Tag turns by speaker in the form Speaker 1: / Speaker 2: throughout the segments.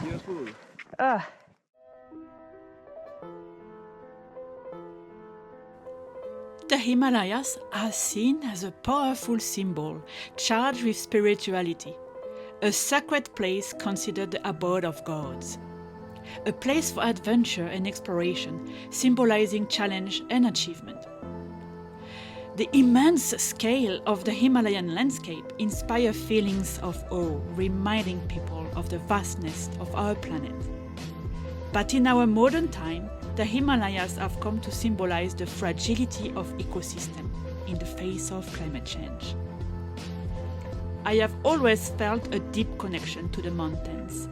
Speaker 1: Beautiful.
Speaker 2: Ah. The Himalayas are seen as a powerful symbol charged with spirituality, a sacred place considered the abode of gods, a place for adventure and exploration, symbolizing challenge and achievement. The immense scale of the Himalayan landscape inspires feelings of awe, reminding people of the vastness of our planet. But in our modern time, the Himalayas have come to symbolize the fragility of ecosystem in the face of climate change. I have always felt a deep connection to the mountains.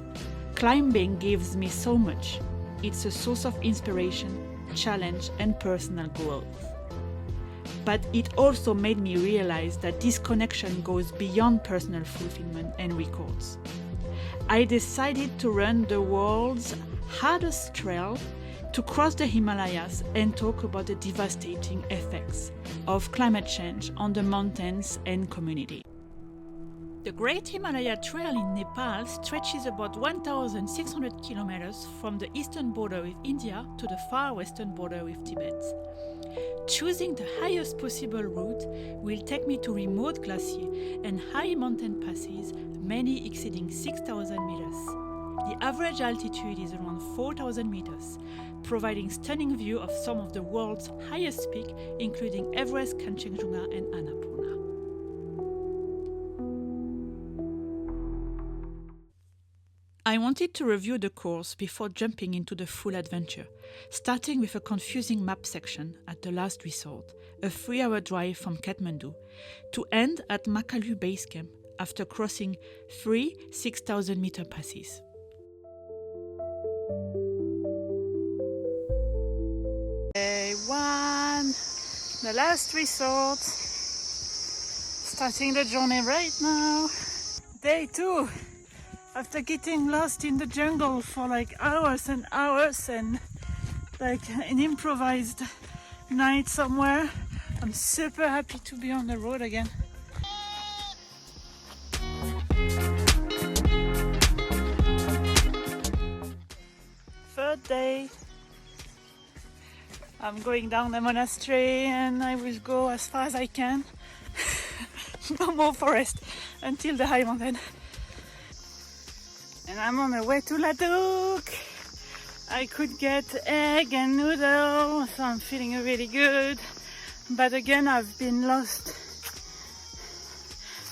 Speaker 2: Climbing gives me so much. It's a source of inspiration, challenge, and personal growth. But it also made me realize that this connection goes beyond personal fulfillment and records. I decided to run the world's hardest trail, to cross the Himalayas and talk about the devastating effects of climate change on the mountains and community. The Great Himalaya Trail in Nepal stretches about 1,600 kilometers from the eastern border with India to the far western border with Tibet. Choosing the highest possible route will take me to remote glaciers and high mountain passes, many exceeding 6,000 meters. The average altitude is around 4,000 meters, providing stunning view of some of the world's highest peaks, including Everest, Kanchenjunga, and Annapurna. I wanted to review the course before jumping into the full adventure, starting with a confusing map section at the last resort, a 3-hour drive from Kathmandu, to end at Makalu Base Camp after crossing 3 6,000-meter passes. Day 1, the last resort, starting the journey right now. Day 2. After getting lost in the jungle for like hours and hours and like an improvised night somewhere, I'm super happy to be on the road again. Third day, I'm going down the monastery and I will go as far as I can. No more forest until the high mountain. And I'm on the way to Ladakh. I could get egg and noodle, so I'm feeling really good. But again, I've been lost.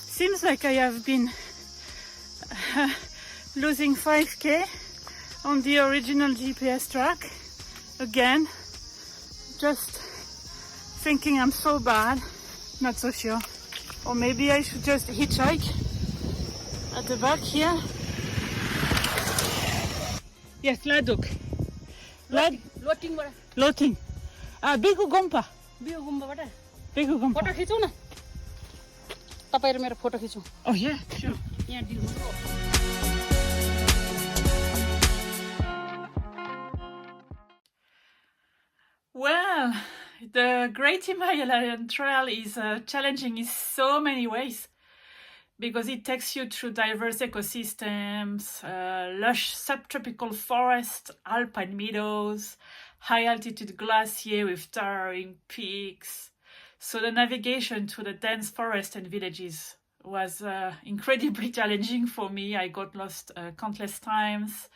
Speaker 2: Seems like I have been losing 5k on the original GPS track. Again, just thinking I'm so bad, not so sure. Or maybe I should just hitchhike at the back here. Yes, Ladakh.
Speaker 3: Loting bata.
Speaker 2: Loting. Bigu Gompa.
Speaker 3: Bigu Gompa bata.
Speaker 2: Bigu Gompa.
Speaker 3: Photo खिचौँ न तपाईं र मेरो photo खिचौँ
Speaker 2: Oh yeah, sure.
Speaker 3: यहाँ दिनु
Speaker 2: Well, the Great Himalayan Trail is challenging in so many ways because it takes you through diverse ecosystems, lush subtropical forests, alpine meadows, high altitude glacier with towering peaks. So the navigation through the dense forest and villages was incredibly challenging for me. I got lost countless times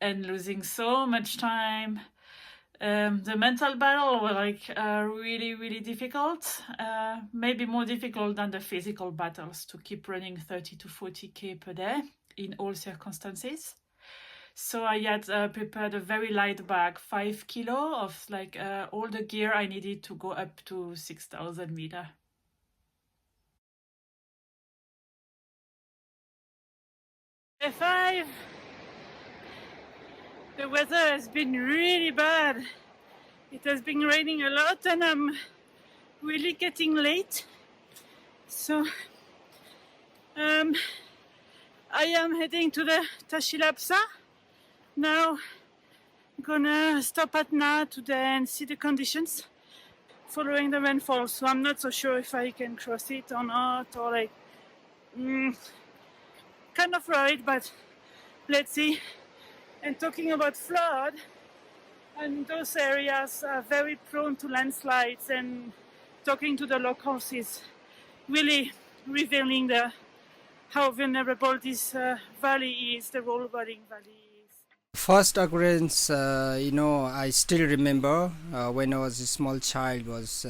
Speaker 2: and losing so much time. The mental battle were really, really difficult, maybe more difficult than the physical battles to keep running 30 to 40k per day in all circumstances. So I had prepared a very light bag, 5 kilo of all the gear I needed to go up to 6,000 meters. Day 5. The weather has been really bad. It has been raining a lot and I'm really getting late. So I am heading to the Tashilapsa. Now I'm gonna stop at Na today and see the conditions following the rainfall. So I'm not so sure if I can cross it or not, or
Speaker 1: kind of worried, but let's see. And talking about flood, and those areas are very prone to landslides, and talking to the locals is really revealing how vulnerable this valley is, the rolling valley is.
Speaker 4: First occurrence, I still remember when I was a small child. Was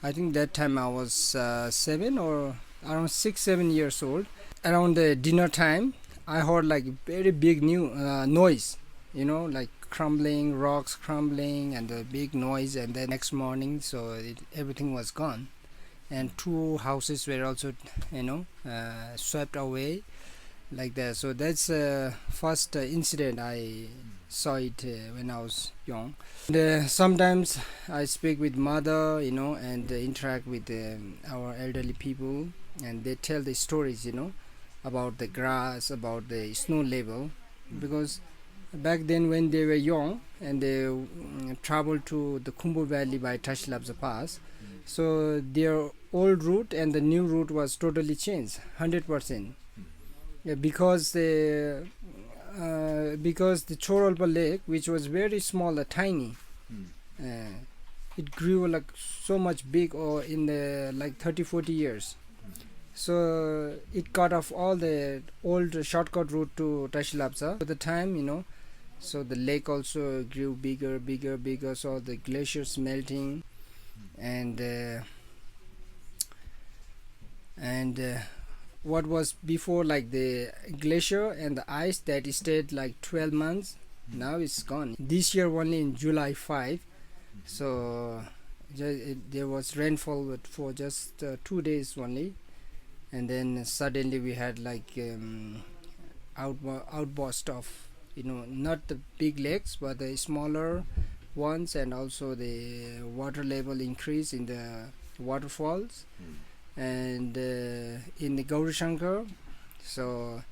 Speaker 4: I think that time I was 7 or around 6, 7 years old. Around the dinner time, I heard like very big noise, like crumbling, rocks crumbling, and the big noise. And the next morning, so everything was gone, and 2 houses were also, swept away like that. So that's first incident I saw it when I was young. And, sometimes I speak with mother, and interact with our elderly people, and they tell the stories, about the grass, about the snow level, because back then when they were young and they traveled to the Khumbu Valley by Tashilapsa Pass, so their old route and the new route was totally changed, 100%. Yeah, because the Choralpa Lake, which was very small, tiny, it grew like so much big, or in the like 30-40 years. So it cut off all the old shortcut route to Tashilapsa. At the time, so the lake also grew bigger. So the glaciers melting, and what was before like the glacier and the ice that stayed like 12 months, now it's gone. This year only in July 5, so there was rainfall for just 2 days only, and then suddenly we had like outburst of, not the big lakes but the smaller ones, and also the water level increase in the waterfalls. And in the Gauri Shankar, so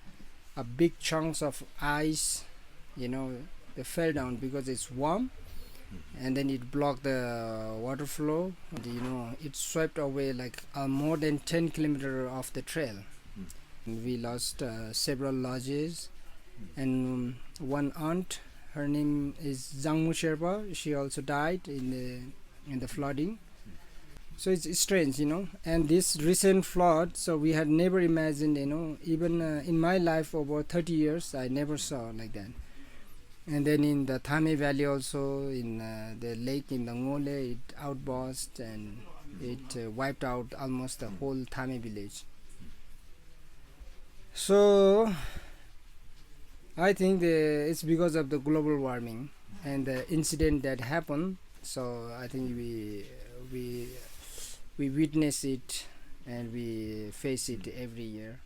Speaker 4: a big chunks of ice, they fell down because it's warm, and then it blocked the water flow. And, it swept away like more than 10 kilometers of the trail. And we lost several lodges, and one aunt, her name is Zangmu Sherpa, she also died in the flooding. So it's strange, and this recent flood, so we had never imagined, even in my life over 30 years, I never saw like that. And then in the Thame Valley also, in the lake in the Ngole, it outburst, and it wiped out almost the whole Thame village. So I think it's because of the global warming and the incident that happened. So I think we witness it, and we face it every year.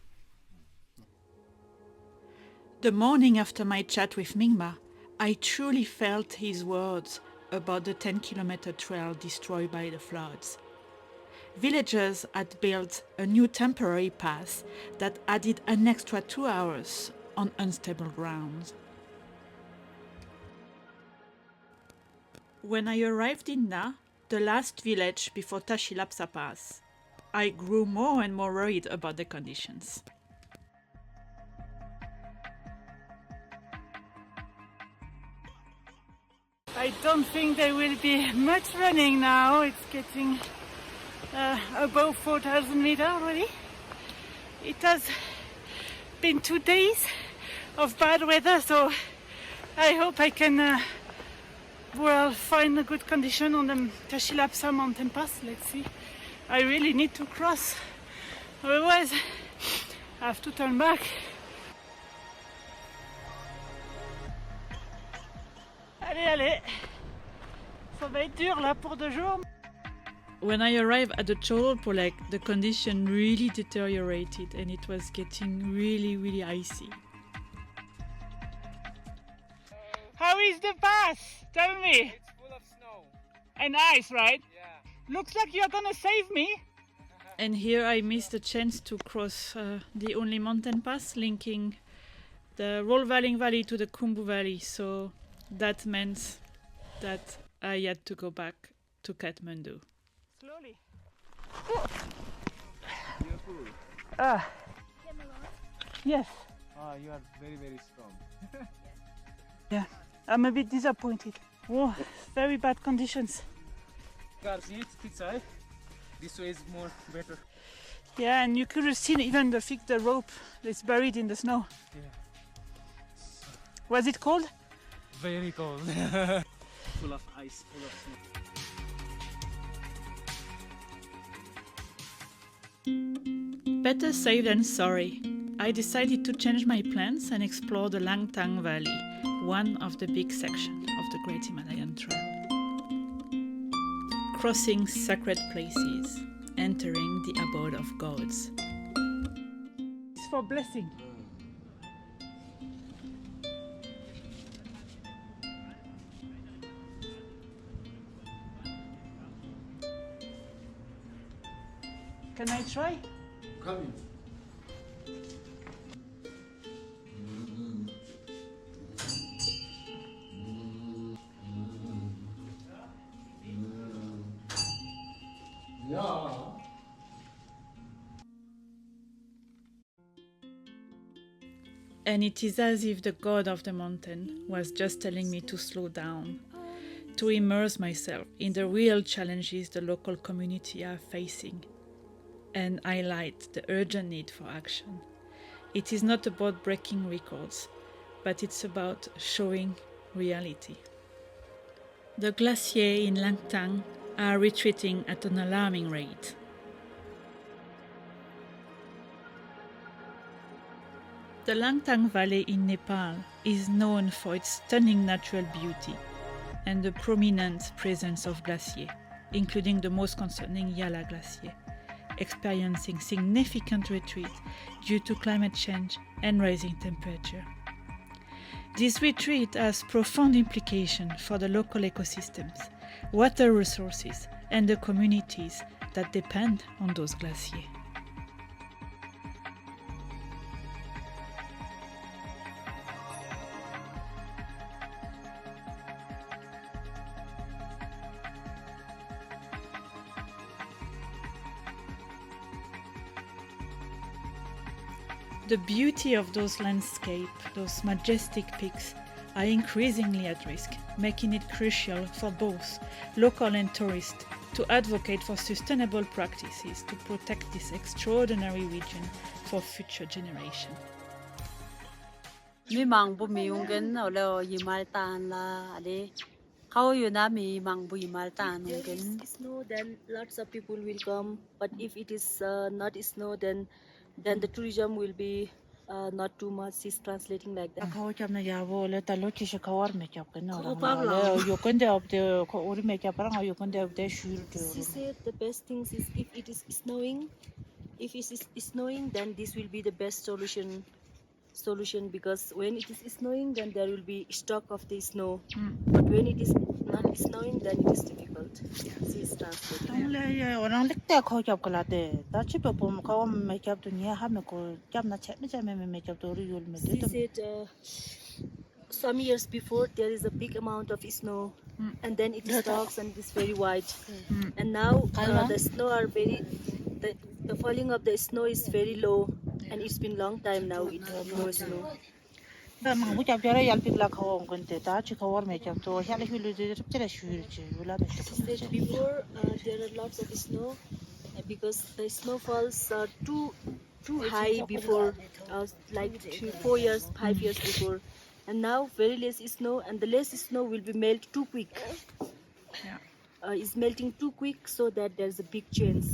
Speaker 2: The morning after my chat with Mingma, I truly felt his words about the 10-kilometer trail destroyed by the floods. Villagers had built a new temporary path that added an extra 2 hours on unstable ground. When I arrived in Na, the last village before Tashilapsa Pass, I grew more and more worried about the conditions.
Speaker 1: I don't think there will be much running now. It's getting above 4,000 meters already. It has been 2 days of bad weather, so I hope I can find a good condition on the Tashilapsa mountain pass. Let's see. I really need to cross, otherwise I have to turn back. Allez, ça va être dur là pour 2 jours.
Speaker 2: When I arrived at the Choralpa Lake, the condition really deteriorated and it was getting really icy.
Speaker 1: How is the pass? Tell me.
Speaker 5: It's full of snow.
Speaker 1: And ice, right?
Speaker 5: Yeah.
Speaker 1: Looks like you're gonna save me.
Speaker 2: And here I missed the chance to cross the only mountain pass linking the Rolling Valley to the Khumbu Valley, so that meant that I had to go back to Kathmandu.
Speaker 1: Slowly.
Speaker 5: Beautiful.
Speaker 1: Yes.
Speaker 5: You are very, very strong.
Speaker 1: Yeah, I'm a bit disappointed. Oh, very bad conditions.
Speaker 5: This way is more better.
Speaker 1: Yeah, and you could have seen even the rope that's buried in the snow.
Speaker 5: Yeah.
Speaker 1: Was it cold?
Speaker 5: Very cold. Full of ice, full of snow.
Speaker 2: Better safe than sorry. I decided to change my plans and explore the Langtang Valley, one of the big sections of the Great Himalayan Trail. Crossing sacred places, entering the abode of gods.
Speaker 1: It's for blessing. Can I try?
Speaker 6: Come Yeah.
Speaker 2: And it is as if the god of the mountain was just telling me to slow down, to immerse myself in the real challenges the local community are facing, and highlight the urgent need for action. It is not about breaking records, but it's about showing reality. The glaciers in Langtang are retreating at an alarming rate. The Langtang Valley in Nepal is known for its stunning natural beauty and the prominent presence of glaciers, including the most concerning Yala Glacier, experiencing significant retreat due to climate change and rising temperature. This retreat has profound implications for the local ecosystems, water resources, and the communities that depend on those glaciers. The beauty of those landscapes, those majestic peaks, are increasingly at risk, making it crucial for both local and tourists to advocate for sustainable practices to protect this extraordinary region for future generations.
Speaker 3: Mi mang bu mi ungen ole yimal tan la ade. How you na mi mang bu yimal tan
Speaker 7: If there
Speaker 3: ungen.
Speaker 7: is snow, then lots of people will come. But if it is not snow, then the tourism will be not too much. Is translating like that.
Speaker 3: How jam na yavo le talo chi shikawar make up kana
Speaker 7: Ko
Speaker 3: la
Speaker 7: pag
Speaker 3: le
Speaker 7: lang.
Speaker 3: you can up the ko uri make up rang you can up the sure
Speaker 7: She said the best things is if it is snowing. If it is snowing, then this will be the best solution because when it is snowing, then there will be stock of the snow. But when it is not snowing, then it is difficult. She is translating.
Speaker 3: le ya orang lek te ko jab kala de da chi pe pom ko make up to nia ha me ko jam na chat na jam me make up to uri yul me
Speaker 7: She
Speaker 3: de
Speaker 7: said some years before there is a big amount of snow and then it stops and it is very white. And now the snow are the falling of the snow is very low and it's been long time now it have no snow.
Speaker 3: da mang bu jab jara yal pik la ko ngon te da chi ko war make up to ya le hulu de te sure chi yula me
Speaker 7: She said before there are lots of snow because the snowfalls are too high before like 4 years 5 years before, and now very less snow and the less snow will be melt too quick. Is melting too quick so that there's a big change.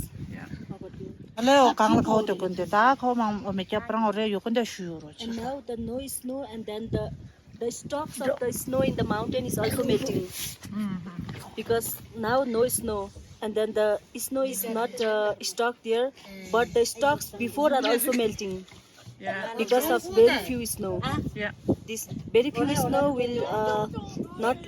Speaker 7: How about you?
Speaker 3: le o kang la ko te kun te da ko mang make up rang ore you can de sure chi
Speaker 7: And now the no snow and then the stalks of the snow in the mountain is also melting because now no snow and then the snow is not stocked there, but the stalks before are also melting because of very few snow. This very few snow will not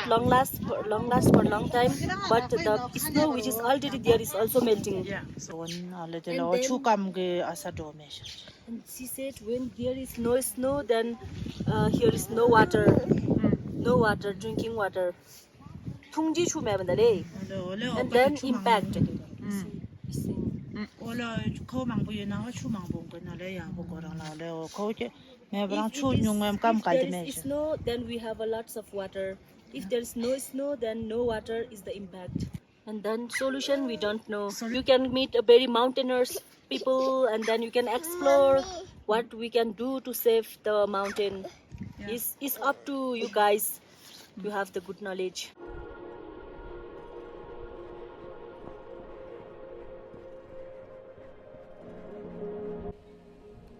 Speaker 7: long last for long time, but the snow which is already there is also melting.
Speaker 3: so le de lo chu kam ge asa do me
Speaker 7: And she said when there is no snow, then here is no water, no water, drinking water. And then impact.
Speaker 3: Ola ko mang bu na chu mang bu ko na le ya bu ko rang la le ko che me brang
Speaker 7: If
Speaker 3: chu
Speaker 7: it is,
Speaker 3: nyung em kam
Speaker 7: if
Speaker 3: kai
Speaker 7: there
Speaker 3: de me.
Speaker 7: is snow, then we have a lots of water. If there is no snow, then no water is the impact. And then solution we don't know. You can meet a very mountainous people, and then you can explore what we can do to save the mountain. Is up to you guys. You have the good knowledge.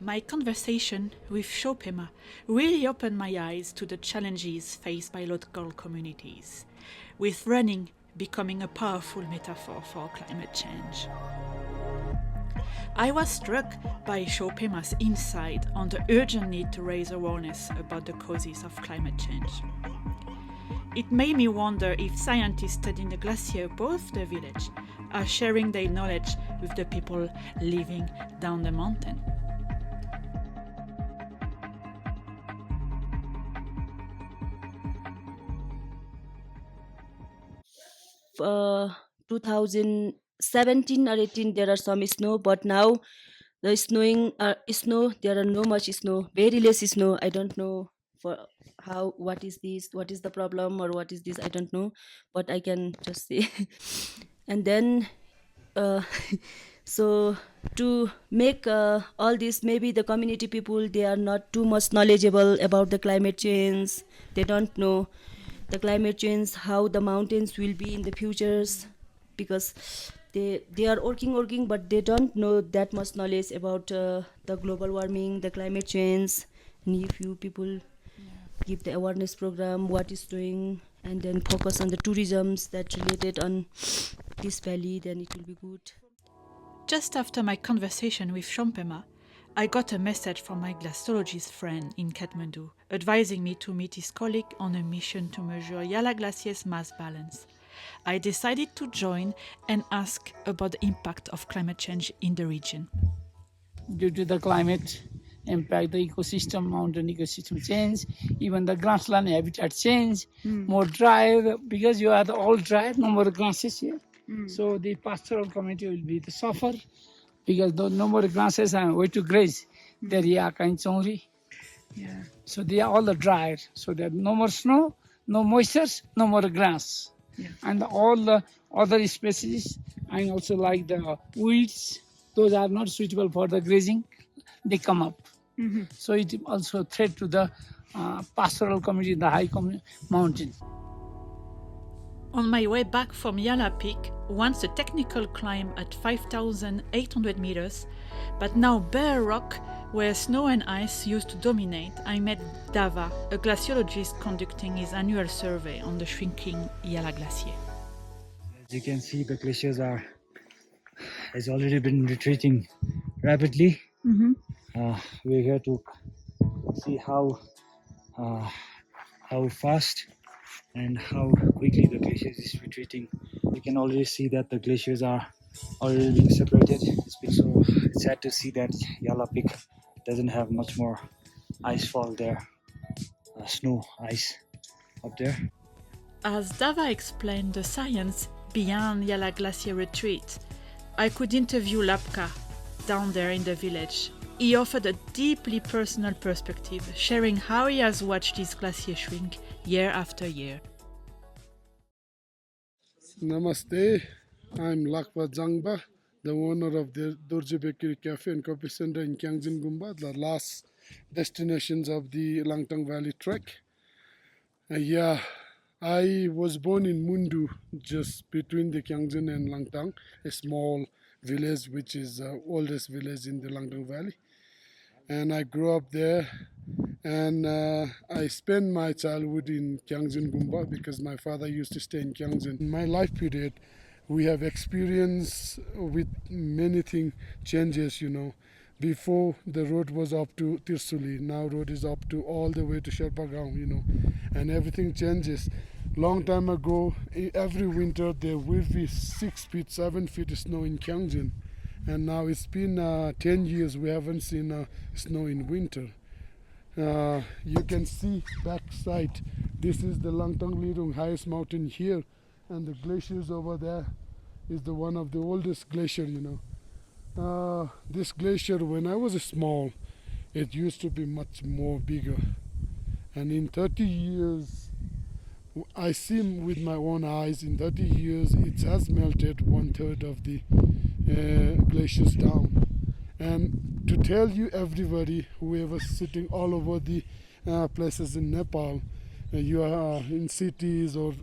Speaker 2: My conversation with Shopema really opened my eyes to the challenges faced by local communities, with running becoming a powerful metaphor for climate change. I was struck by Shopema's insight on the urgent need to raise awareness about the causes of climate change. It made me wonder if scientists studying the glacier above the village are sharing their knowledge with the people living down the mountain.
Speaker 7: 2017 or 18 there are some snow, but now the snow there are no much snow, very less snow. I don't know for how, what is this, what is the problem, or what is this, I don't know, but I can just say. And then uh, so to make all this, maybe the community people, they are not too much knowledgeable about the climate change. They don't know the climate change, how the mountains will be in the futures, because they are working, but they don't know that much knowledge about the global warming, the climate change. And if you people give the awareness program what is doing, and then focus on the tourisms that related on this valley, then it will be good.
Speaker 2: Just after my conversation with Shopema, I got a message from my glaciologist friend in Kathmandu, advising me to meet his colleague on a mission to measure Yala Glacier's mass balance. I decided to join and ask about the impact of climate change in the region.
Speaker 6: Due to the climate impact, the ecosystem, mountain ecosystem change, even the grassland habitat change, more dry, because you are all dry, no more grasses here. So the pastoral community will be the suffer, because no more grasses and way to graze. There are kinds only. So they are all the dried. So there no more snow, no moisture, no more grass. And all the other species, and also like the weeds, those are not suitable for the grazing, they come up. So it also threat to the pastoral community in the high mountain.
Speaker 2: On my way back from Yala Peak, once a technical climb at 5,800 meters, but now bare rock where snow and ice used to dominate, I met Dava, a glaciologist conducting his annual survey on the shrinking Yala Glacier.
Speaker 8: As you can see, the glaciers has already been retreating rapidly. We're here to see how fast and how quickly the glaciers is retreating. You can already see that the glaciers are already being separated. So it's sad to see that Yala Peak doesn't have much more ice fall there, snow, ice up there.
Speaker 2: As Dava explained the science beyond Yala Glacier retreat, I could interview Lapka down there in the village. He offered a deeply personal perspective, sharing how he has watched this glacier shrink year after year.
Speaker 9: Namaste, I'm Lakpa Jangba, the owner of the Dorje Bakery Cafe and Coffee Center in Kyangjin Gumba, the last destinations of the Langtang Valley Trek. I was born in Mundu, just between the Kyangjin and Langtang, a small village which is the oldest village in the Langtang Valley. And I grew up there, and I spent my childhood in Kyangjin Gumba because my father used to stay in Kyangjin. In my life period, we have experience with many things changes, Before the road was up to Tirsuli, now road is up to all the way to Sherpagaon, and everything changes. Long time ago, every winter there will be 6 feet, 7 feet snow in Kyangjin. And now it's been 10 years we haven't seen snow in winter. You can see back side. This is the Langtang Lirung highest mountain here, and the glaciers over there is the one of the oldest glacier, this glacier, when I was small, it used to be much more bigger. And in 30 years, I see with my own eyes, in 30 years, it has melted 1/3 of the glaciers down. And to tell you, everybody, whoever sitting all over the places in Nepal, you are in cities or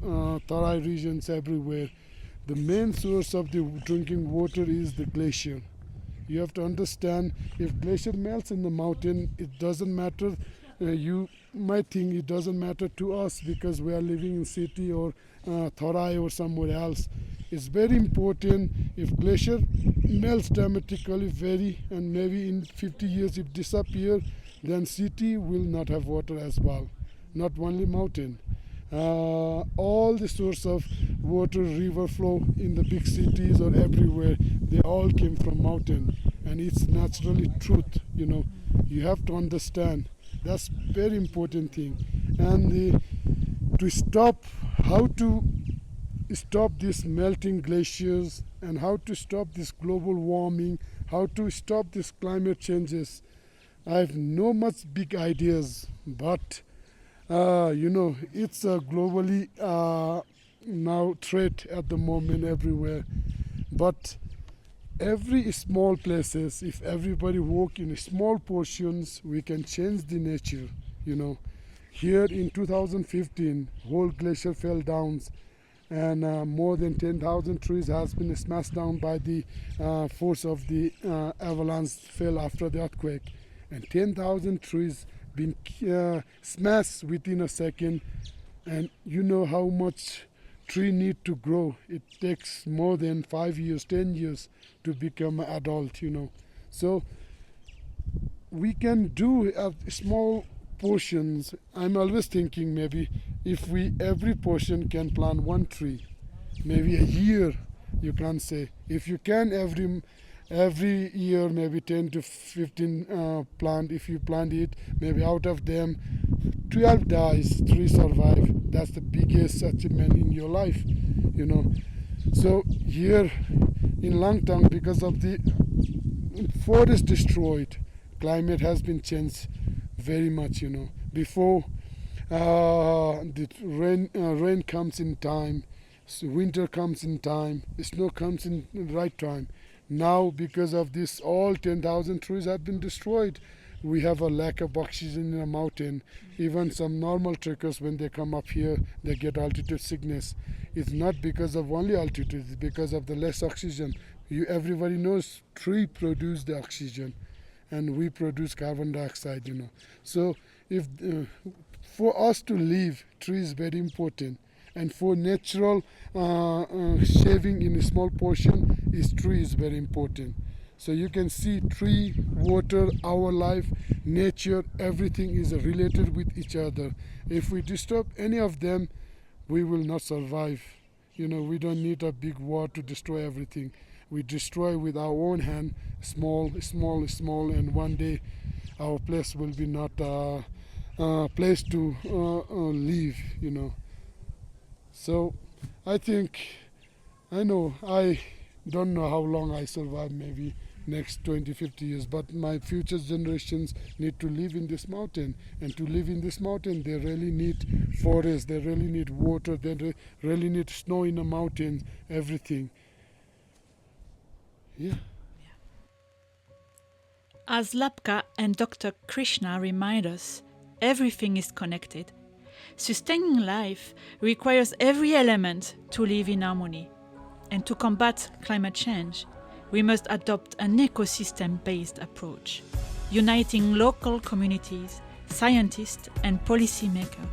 Speaker 9: Tarai regions everywhere, the main source of the drinking water is the glacier. You have to understand, if glacier melts in the mountain, it doesn't matter. You might think it doesn't matter to us because we are living in city or Tarai or somewhere else. It's very important. If glacier melts dramatically, and maybe in 50 years it disappear, then city will not have water as well, not only mountain. All the source of water, river flow in the big cities or everywhere, they all came from mountain, and it's naturally truth. You have to understand. That's very important thing. And to stop, how to stop this melting glaciers and how to stop this global warming, how to stop this climate changes. I have no much big ideas, but it's a globally now threat at the moment everywhere. But every small places, if everybody work in small portions, we can change the nature. Here in 2015, whole glacier fell down, and more than 10,000 trees has been smashed down by the force of the avalanche fell after the earthquake, and 10,000 trees been smashed within a second. And you know how much tree need to grow. It takes more than 5 years, 10 years to become an adult. So we can do small portions. I'm always thinking, maybe if we every portion can plant one tree, maybe a year, you can say. If you can every year, maybe 10 to 15 plant, if you plant it, maybe out of them 12 dies, 3 survive. That's the biggest achievement in your life. So here in Langtang, because of the forest destroyed, climate has been changed very much. Before the rain comes in time, winter comes in time, snow comes in the right time. Now, because of this, all 10,000 trees have been destroyed. We have a lack of oxygen in the mountain. Even some normal trekkers, when they come up here, they get altitude sickness. It's not because of only altitude, it's because of the less oxygen. Everybody knows tree produce the oxygen, and we produce carbon dioxide. So if for us to live, tree is very important. And for natural shaving in a small portion, tree is very important. So you can see tree, water, our life, nature, everything is related with each other. If we disturb any of them, we will not survive. We don't need a big war to destroy everything. We destroy with our own hand, small, and one day our place will be not a place to live. So I don't know how long I survive, maybe next 20-50 years, but my future generations need to live in this mountain, and to live in this mountain they really need forest, they really need water, they really need snow in the mountains, everything.
Speaker 2: As Lapka and Dr. Krishna remind us, everything is connected. Sustaining life requires every element to live in harmony. And to combat climate change, we must adopt an ecosystem-based approach, uniting local communities, scientists and policymakers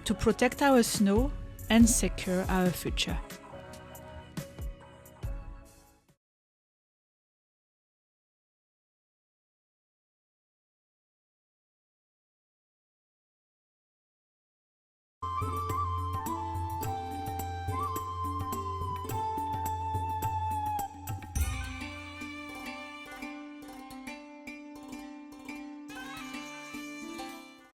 Speaker 2: to protect our snow and secure our future.